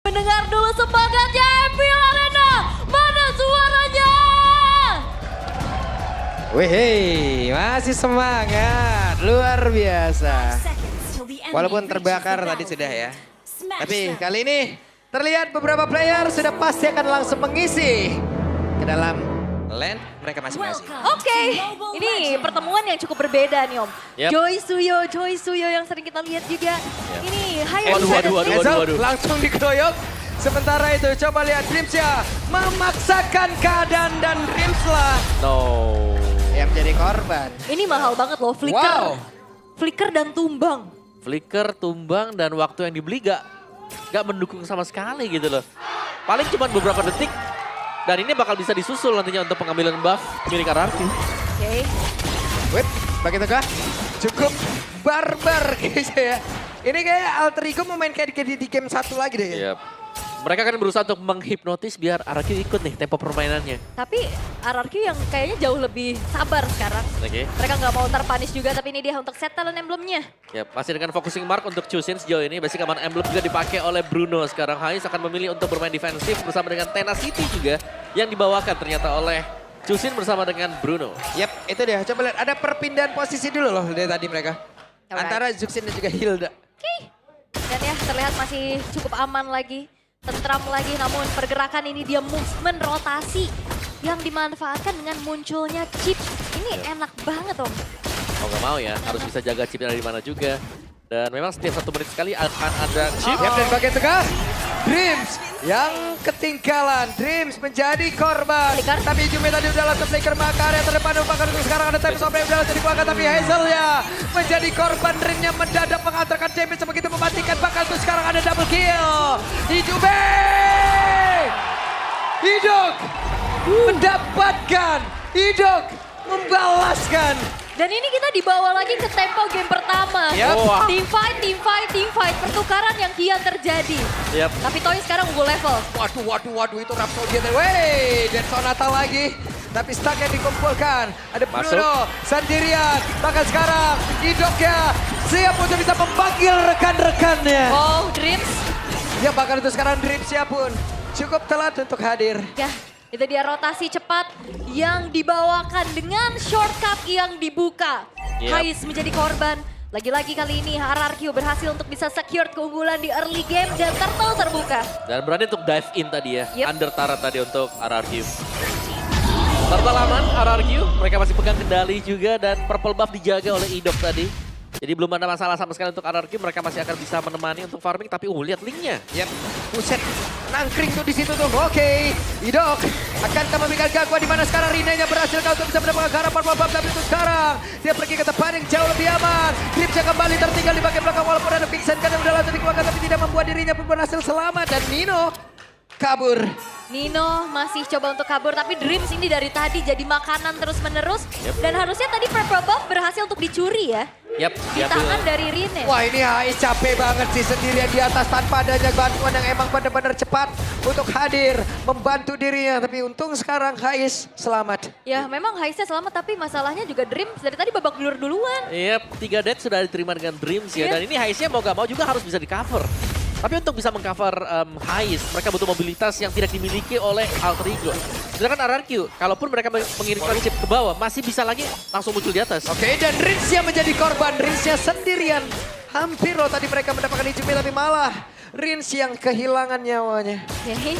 Mendengar dulu semangatnya MPL Arena. Mana suaranya? Wih, masih semangat, luar biasa. Walaupun terbakar tadi sudah ya. Tapi kali ini terlihat beberapa player sudah pasti akan langsung mengisi ke dalam lane mereka masing-masing. Oke, ini pertemuan yang cukup berbeda nih Om. Yep. Joy Suyo yang sering kita lihat juga. Ini high Waduh. Langsung dikeroyok. Sementara itu coba lihat Dreams ya memaksakan keadaan dan Dreams lah No. yang menjadi korban. Ini mahal banget loh, flicker. Wow. Flicker dan tumbang. Flicker, tumbang, dan waktu yang dibeli gak mendukung sama sekali gitu loh. Paling cuma beberapa detik. Dan ini bakal bisa disusul nantinya untuk pengambilan buff milik RRQ. Oke. Wait, bagaimanakah? Cukup barbar kayaknya ya. Ini kayak Alter Ego mau main kayak di game satu lagi deh ya. Yep. Mereka kan berusaha untuk menghipnotis biar RRQ ikut nih tempo permainannya. Tapi RRQ yang kayaknya jauh lebih sabar sekarang. Oke. Mereka nggak mau terpunish juga, tapi ini dia untuk set talent emblemnya. Yep, masih dengan focusing mark untuk Chusin sejauh ini. Basic aman emblem juga dipakai oleh Bruno. Sekarang Hais akan memilih untuk bermain defensif bersama dengan Tenacity juga. Yang dibawakan ternyata oleh Chusin bersama dengan Bruno. Yap, itu dia. Coba lihat ada perpindahan posisi dulu loh dari tadi mereka. Alright. Antara Zuxin dan juga Hilda. Oke. Dan ya terlihat masih cukup aman lagi. Tentram lagi, namun pergerakan ini dia movement rotasi yang dimanfaatkan dengan munculnya chip. Ini enak banget Om. Mau gak mau ya, harus bisa jaga chipnya dari mana juga. Dan memang setiap 1 menit sekali akan ada chip. Yap, dan bagian tengah Dreams yang ketinggalan. Dreams menjadi korban. Flicker. Tapi Jume tadi udah langsung flicker maka area terdepan merupakan untuk sekarang ada time sampai udah langsung dibuangkan. Tapi Hazel ya menjadi korban. Dreamnya mendadak mengantarkan damage begitu mematikan. Bakal tuh sekarang ada double kill. Jume hidup mendapatkan. Hidup membalaskan. Dan ini kita dibawa lagi ke tempo game pertama. Yap. Wah. Team fight. Pertukaran yang kian terjadi. Yep. Tapi Toy sekarang unggul level. Waduh, itu Rhapsody. Wey, dan Sonata lagi. Tapi stack yang dikumpulkan. Ada Bruno sendirian. Bahkan sekarang Idoknya siap untuk bisa memanggil rekan-rekannya. Oh, Dreams. Ya bahkan itu sekarang Dreamsnya pun cukup telat untuk hadir. Ya, itu dia rotasi cepat yang dibawakan dengan shortcut yang dibuka. Yep. Hais menjadi korban. Lagi-lagi kali ini RRQ berhasil untuk bisa secure keunggulan di early game dan turtle terbuka. Dan berani untuk dive in tadi ya, Yep. under turret tadi untuk RRQ. Turtle aman, RRQ, mereka masih pegang kendali juga dan purple buff dijaga oleh Idok tadi. Jadi belum ada masalah sama sekali untuk RRQ, mereka masih akan bisa menemani untuk farming, tapi lihat linknya. Yap, buset, nangkring tuh di situ tuh. Oke, Idok akankah memberikan gangguan di mana sekarang Rinenya berhasil untuk bisa mendapatkan ke arah purple buff, tapi itu sekarang dia pergi ke tempat yang jauh lebih aman. Gripsnya kembali tertinggal di bagian belakang walaupun ada Pixen kan yang udah langsung dikeluarkan tapi tidak membuat dirinya pun berhasil selamat dan Nino kabur. Nino masih coba untuk kabur, tapi Dreams ini dari tadi jadi makanan terus-menerus. Yep. Dan harusnya tadi purple buff berhasil untuk dicuri ya. Yap, Di tangan dari Rine. Wah ini Hais capek banget sih sendirian di atas tanpa adanya bantuan yang emang benar-benar cepat untuk hadir membantu dirinya. Tapi untung sekarang Hais selamat. Ya memang Haisnya selamat, tapi masalahnya juga Dreams dari tadi babak belur duluan. Yap, 3 dead sudah diterima dengan Dreams ya. Iya. Dan ini Haisnya mau gak mau juga harus bisa di cover. Tapi untuk bisa mengcover Hais, mereka butuh mobilitas yang tidak dimiliki oleh Alter Ego. Sedangkan RRQ, kalaupun mereka mengirimkan chip ke bawah, masih bisa lagi langsung muncul di atas. Oke, dan Rinsnya menjadi korban. Rinsnya sendirian. Hampir loh tadi mereka mendapatkan hijau tapi malah Rins yang kehilangan nyawanya. Oke.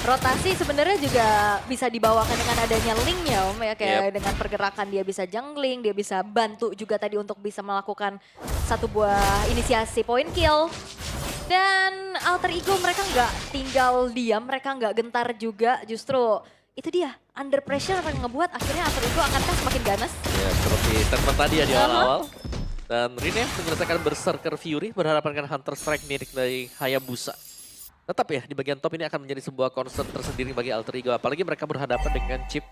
Rotasi sebenarnya juga bisa dibawakan dengan adanya linknya Om ya. Kayak Yep. dengan pergerakan dia bisa jungling, dia bisa bantu juga tadi untuk bisa melakukan satu buah inisiasi point kill. Dan Alter Ego mereka nggak tinggal diam, mereka nggak gentar juga. Justru itu dia, under pressure akan ngebuat akhirnya Alter Ego akankah semakin ganas. Ya, seperti statement tadi ya di awal-awal. Dan Rine menyelesaikan Berserker Fury berhadapan dengan Hunter Strike milik dari Hayabusa. Tetap ya, di bagian top ini akan menjadi sebuah concern tersendiri bagi Alter Ego. Apalagi mereka berhadapan dengan chip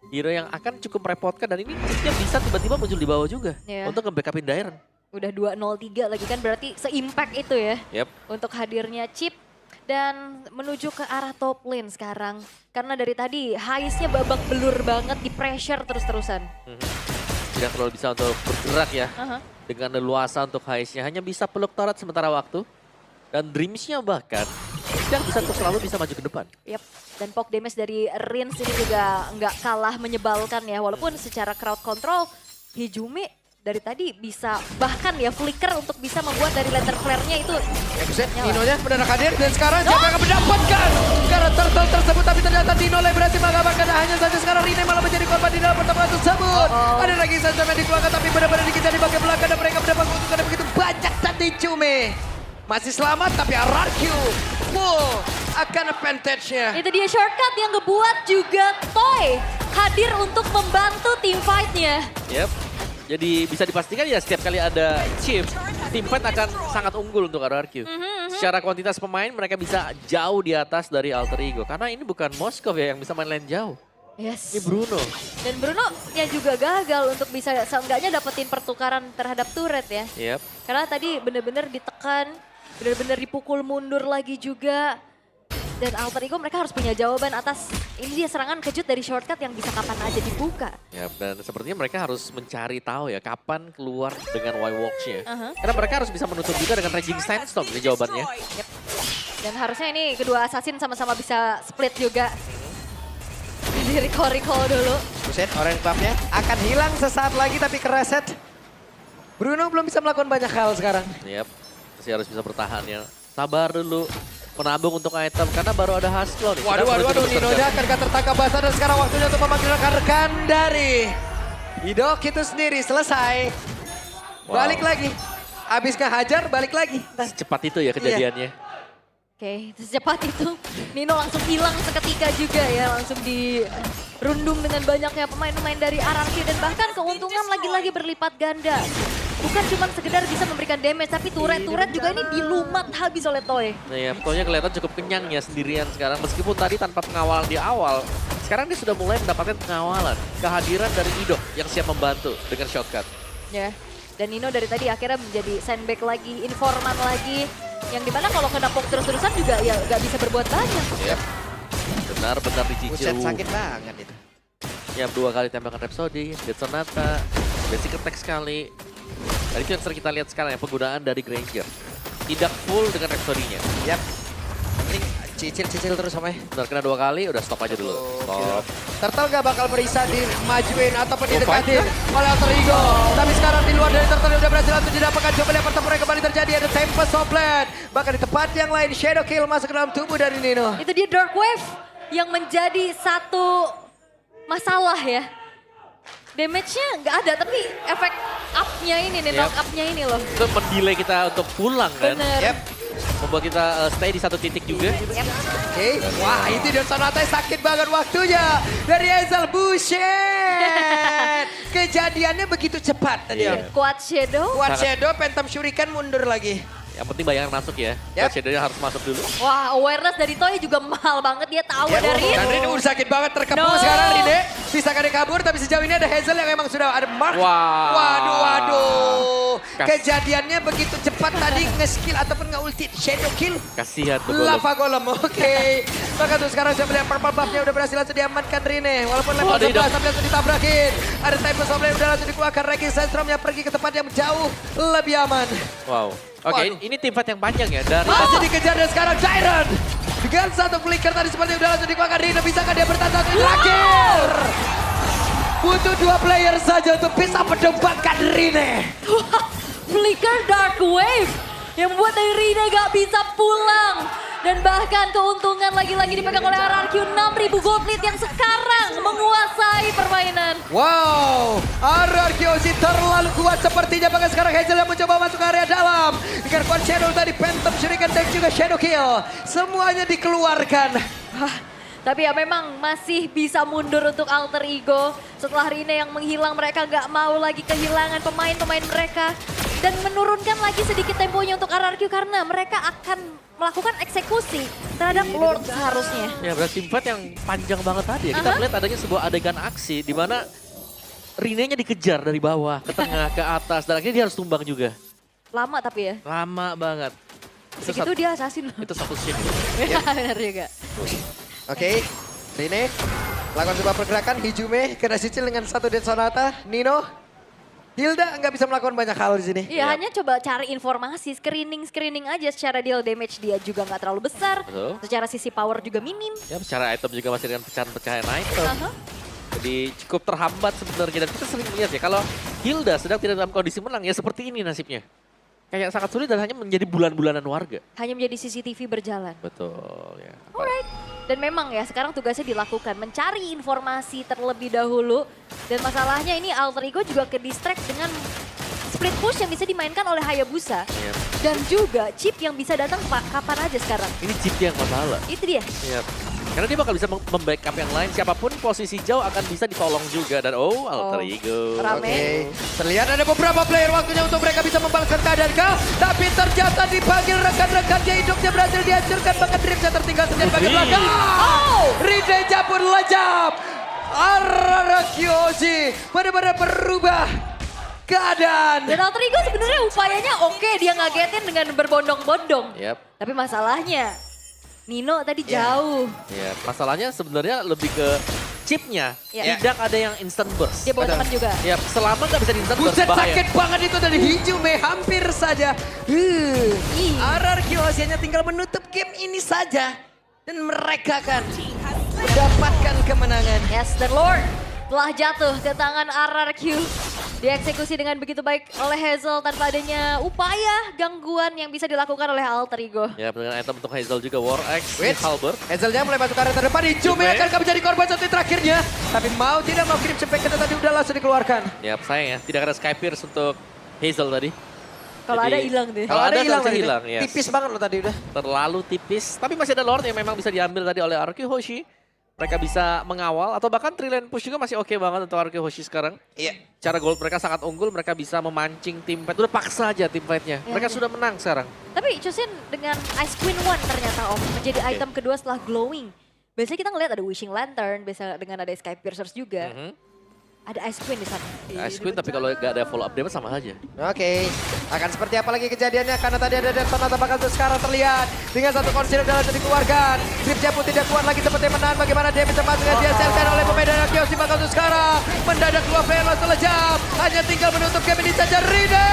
hero yang akan cukup merepotkan. Dan ini chipnya bisa tiba-tiba muncul di bawah juga. Iya. Untuk nge-backupin Dairon. Udah 2-0-3 lagi kan, berarti se-impact itu ya. Yap. Untuk hadirnya chip. Dan menuju ke arah top lane sekarang. Karena dari tadi Haisnya babak belur banget, di pressure terus-terusan. Tidak terlalu bisa untuk bergerak ya. Aha. Dengan leluasa untuk Haisnya. Hanya bisa peluk turret sementara waktu. Dan Dreamsnya bahkan yang bisa untuk selalu bisa maju ke depan. Yep. Dan poke damage dari Rins ini juga nggak kalah menyebalkan ya. Walaupun secara crowd control, Hijumi dari tadi bisa bahkan ya flicker untuk bisa membuat dari lantern flare-nya itu. Ya buset, Ninonya mendadak hadir dan sekarang siapa yang akan mendapatkan karena turtle tersebut, tapi ternyata Nino berhasil mengamankan. Hanya saja sekarang Rine malah menjadi korban di dalam pertemuan tersebut. Ada lagi Sansom yang dikeluarkan tapi benar-benar dikejar di bagian belakang dan mereka mendapat keuntungan yang begitu banyak. Tadi Cume masih selamat tapi RRQ full akan advantage-nya. Itu dia shortcut yang ngebuat juga Toy hadir untuk membantu team fight-nya. Yep. Jadi bisa dipastikan ya setiap kali ada chips, team fight akan sangat unggul untuk RRQ. Secara kuantitas pemain mereka bisa jauh di atas dari Alter Ego. Karena ini bukan Moskov ya yang bisa main lane jauh. Yes. Ini Bruno. Dan Bruno ya juga gagal untuk bisa seenggaknya dapetin pertukaran terhadap turret ya. Yep. Karena tadi bener-bener ditekan, bener-bener dipukul mundur lagi juga. Dan Alter Ego mereka harus punya jawaban atas ini dia serangan kejut dari shortcut yang bisa kapan aja dibuka. Yep. Dan sepertinya mereka harus mencari tahu ya kapan keluar dengan Y-Walks-nya. Karena mereka harus bisa menutup juga dengan Raging Sandstorm ini jawabannya. Yep. Dan harusnya ini kedua assassin sama-sama bisa split juga. Di recall dulu. Buset, orange buff-nya akan hilang sesaat lagi tapi kereset. Bruno belum bisa melakukan banyak hal sekarang. Yep. Masih harus bisa bertahan ya. Sabar dulu. Menabung untuk item karena baru ada Haskell nih. Waduh, Ninonya akankah tertangkap basah dan sekarang waktunya untuk memanggil rekan-rekan dari Idok itu sendiri. Selesai. Wow. Balik lagi. Abis ngehajar, balik lagi. Secepat itu ya kejadiannya. Oke, secepat itu Nino langsung hilang seketika juga ya. Langsung dirundung dengan banyaknya pemain-pemain dari RRQ. Dan bahkan keuntungan lagi-lagi berlipat ganda. Bukan cuma sekedar bisa memberikan damage, tapi turret-turret juga ini dilumat habis oleh Toy. Nah ya, pokoknya kelihatan cukup kenyang ya sendirian sekarang. Meskipun tadi tanpa pengawalan di awal, sekarang dia sudah mulai mendapatkan pengawalan. Kehadiran dari Idok yang siap membantu dengan shortcut. Ya, dan Nino dari tadi akhirnya menjadi sandbag lagi, informan lagi. Yang dimana kalau kena poke terus-terusan juga ya gak bisa berbuat banyak. Yep. Benar-benar dicicil. Buset, sakit banget itu. Ya, 2 kali tembakan Rhapsody, Dead Sonata, basic attack sekali. Dan itu yang sering kita lihat sekarang ya, penggunaan dari Granger. Tidak full dengan Rhapsody-nya. Yap. Ini cicil terus sama ya. Benar, kena 2 kali, udah stop aja dulu. Stop. Turtle gak bakal berisa dimajuin ataupun didekatin oleh Alter Ego. Tapi sekarang di luar dari Turtle udah berhasil untuk didapatkan. Coba lihat pertempuran kembali terjadi, ada Tempest of Blade. Bahkan di tempat yang lain, Shadow Kill masuk ke dalam tubuh dari Nino. Itu dia Dark Wave yang menjadi satu masalah ya. Damage-nya nggak ada, tapi efek up-nya ini nih, knock up-nya ini loh. Itu mendelay kita untuk pulang kan. Bener. Yep. Membuat kita stay di satu titik juga. Yep. Oke, wah itu Dead Sonata sakit banget waktunya. Dari Hazel Buset. Kejadiannya begitu cepat tadi. Iya. Quad Shadow. Kuat Shadow, Phantom Shuriken mundur lagi. Yang penting bayangan masuk ya. Yep. Shadow-nya harus masuk dulu. Wah, awareness dari Toy juga mahal banget. Dia tahu Yep. ada Rin. Dan Rine udah sakit banget terkepung No. sekarang Rine. Bisa kada kabur tapi sejauh ini ada Hazel yang emang sudah ada mark. Wow. Waduh. Kejadiannya begitu cepat tadi nge-skill ataupun nge-ulti Shadow Kill. Kasihan tuh Golem. Lava Golem, oke. Maka tuh sekarang saya melihat purple buff-nya udah berhasil langsung diamankan Rine. Walaupun level Ada 11 tapi langsung ditabrakin. Ada Tempest of Blade udah langsung dikeluarkan. Raging Sandstorm yang pergi ke tempat yang jauh lebih aman. Wow. Oke, Waduh. ini tim fight yang panjang ya. Dari Masih dikejar dan sekarang Tyron. Dengan satu flicker tadi seperti udah langsung dikeluarkan Rine. Bisakah dia bertahan satu terakhir? Butuh 2 player saja untuk bisa mendebatkan Rine. Flicker Dark Wave yang membuat dari Rine gak bisa pulang. Dan bahkan keuntungan lagi-lagi dipegang oleh RRQ 6.000 gold lead yang sekarang menguasai permainan. Wow, RRQ sih terlalu kuat sepertinya. Bahkan sekarang Hazel yang mencoba masuk ke area dalam. Dengan Quad Shadow tadi, Phantom Shuriken dan juga Shadow Kill. Semuanya dikeluarkan. Tapi ya memang masih bisa mundur untuk Alter Ego. Setelah Rine yang menghilang, mereka gak mau lagi kehilangan pemain-pemain mereka. Dan menurunkan lagi sedikit temponya untuk RRQ karena mereka akan melakukan eksekusi terhadap Lord seharusnya. Ya, berarti tim fight yang panjang banget tadi ya. Kita melihat adanya sebuah adegan aksi di mana Rine-nya dikejar dari bawah, ke tengah, ke atas. Dan akhirnya dia harus tumbang juga. Lama tapi ya. Lama banget. Segitu dia assassin loh. Itu satu shift. Ya, benar juga. Oke, Rine lakukan sebuah pergerakan. Hijume kena cicil dengan satu Dead Sonata. Nino Hilda nggak bisa melakukan banyak hal di sini. Iya, Yap. hanya coba cari informasi, screening aja secara deal damage dia juga nggak terlalu besar. Betul. Secara sisi power juga minim. Ya, secara item juga masih dengan pecahan-pecahan item. Aha. Jadi cukup terhambat sebenarnya. Dan kita sering melihat ya, kalau Hilda sedang tidak dalam kondisi menang, ya seperti ini nasibnya. Kayak sangat sulit dan hanya menjadi bulan-bulanan warga. Hanya menjadi CCTV berjalan. Betul ya. Alright. Dan memang ya sekarang tugasnya dilakukan mencari informasi terlebih dahulu. Dan masalahnya ini Alter Ego juga ke distract dengan split push yang bisa dimainkan oleh Hayabusa. Iya. Dan juga chip yang bisa datang kapan aja sekarang. Ini chip yang masalah. Itu dia. Iya. Karena dia bakal bisa membackup yang lain, siapapun posisi jauh akan bisa ditolong juga. Dan Alter Ego. Rame. Oke, terlihat ada beberapa player waktunya untuk mereka bisa membalaskan keadaan kah. Tapi ternyata dipanggil rekan-rekannya, hidupnya berhasil dihancurkan. Bahkan Dripsnya tertinggal sendiri bagian belakang. Rideja pun lejap. Ararakyoshi benar-benar berubah keadaan. Dan Alter Ego sebenarnya upayanya oke, dia ngagetin dengan berbondong-bondong. Yap. Tapi masalahnya Nino tadi jauh. Ya, masalahnya sebenarnya lebih ke chipnya. Ya. Tidak ada yang instant burst. Dia bawa Betul. teman juga. Ya, selama nggak bisa di instant burst Buset, bahaya. sakit banget itu dari Hijume, hampir saja. Ih. Ararakyoshi hanya tinggal menutup game ini saja. Dan mereka akan mendapatkan kemenangan. Yes, dan Lord telah jatuh ke tangan RRQ. Dieksekusi dengan begitu baik oleh Hazel tanpa adanya upaya gangguan yang bisa dilakukan oleh Alter Ego. Ya, dengan item untuk Hazel juga, War Axe, Wait. Halberd. Hazelnya mulai masuk ke area terdepan. Hijume Hijume. akan menjadi korban satu terakhirnya. Tapi mau tidak mau Crimson Packet tadi udah langsung dikeluarkan. Ya, sayang ya, tidak ada Sky Pierce untuk Hazel tadi. Kalau Jadi- ada hilang deh. Kalau ada hilang bisa tadi. hilang, yes. Tipis banget loh tadi udah. Terlalu tipis, tapi masih ada Lord yang memang bisa diambil tadi oleh RQ Hoshi. Mereka bisa mengawal, atau bahkan 3-lane push juga masih oke banget untuk RQ Hoshi sekarang. Iya. Cara gold mereka sangat unggul, mereka bisa memancing tim fight. Udah paksa aja tim fightnya. Ya, Mereka ya. sudah menang sekarang. Tapi Chusin dengan Ice Queen One ternyata Om menjadi Oke. item kedua setelah glowing. Biasanya kita ngeliat ada Wishing Lantern, biasa dengan ada Sky Piercers juga. Mhm. Ada Ice Queen di sana. Ice Queen, tapi kalau nggak ada follow up damage sama aja. Oke, akan seperti apa lagi kejadiannya karena tadi ada detonata bakal sekarang terlihat dengan satu consider dalam satu dikeluarkan. Gripnya pun tidak kuat lagi seperti menahan bagaimana dia bisa masuk dan dihasilkan oleh pemain dari Kyoshi bakal sekarang. Mendadak dua player langsung lejap, hanya tinggal menutup game ini saja. Rine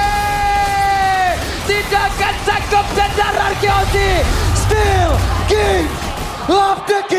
tidak akan sanggup dan Kyoshi still king of the game.